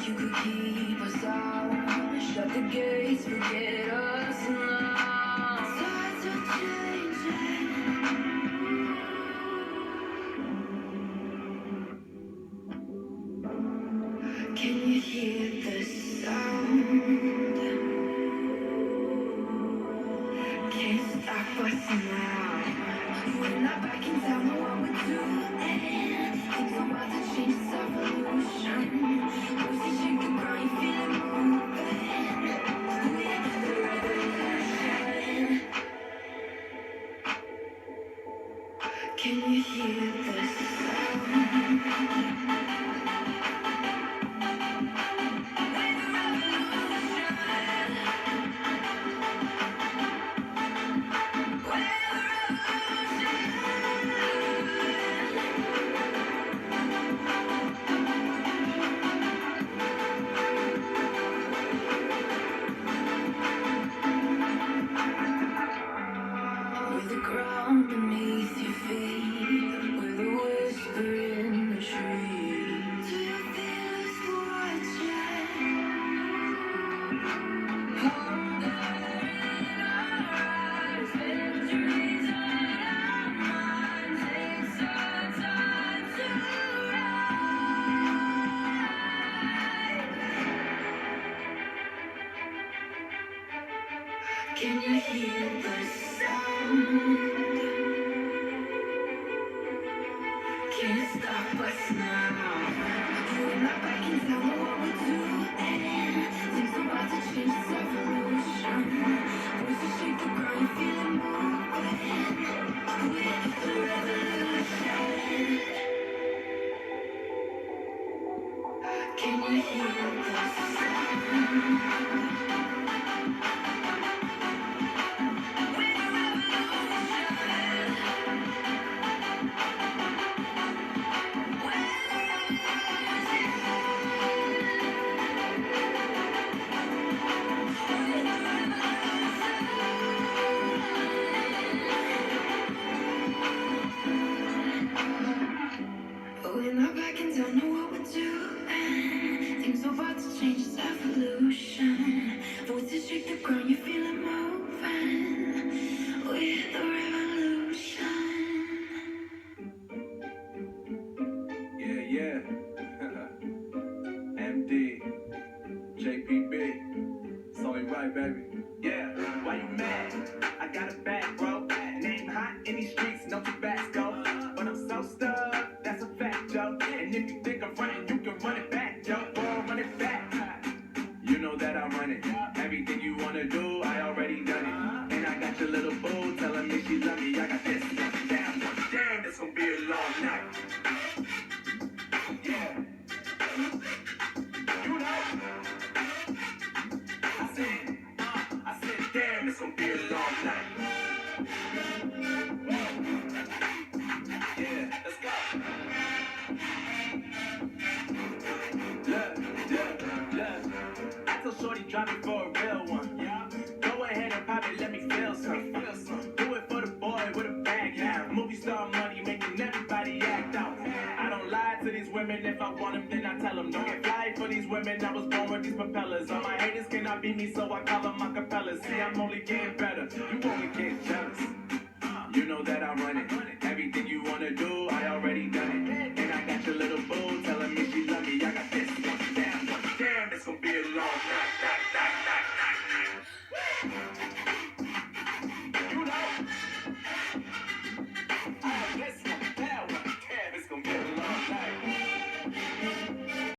You could keep us out, shut the gates, forget us now. Tides are changing. Can you hear the sound? Can't stop us now. We're not back in town, know what we're doing. Things are about to change, it's evolution. Voices shake the ground, you feel it moving. We're the revolution. Can you hear the sound? With the ground beneath your feet, with a whisper in the trees. Do you feel us watching? Hunger in our eyes, victories on our minds. It's our time to rise. Can you hear the sound? Can't stop us now. We're not back in town, know what we're doing. Things are about to change, it's evolution. Voices shake the ground, you feel it moving. We're the revolution. Can you hear the sound? We're not back in town, know what we're doing. Things are about to change, it's evolution. Voices shake the ground, you feel it moving. We're the revolution. Yeah. MD, JPB, it's only right, baby. Yeah, why you mad? I got it back, bro. Name hot in these streets, no Tabasco. But I'm so stuck, that's a fact, yo. And if you think I'm running, you can run it back, yo. Boy, run it back. You know that I'm running. Everything you wanna do, I already done it. And I got your little boo telling me she love me. I got this one down, it's gonna be a long night. Yeah. You know. I said, damn, it's gonna be a long night. Yeah, let's go. Look. I told Shorty drop it for a real one. Yeah. Go ahead and pop it, let me feel some. Do it for the boy with a bag. Yeah. Movie star money making everybody act out. I don't lie to these women. If I want them, then I tell them. Don't get fly for these women. I was born with these propellers. All my haters cannot beat me, so I call them acapellas. See, I'm only getting better. You only get jealous. You know that I'm running. Everything you wanna do,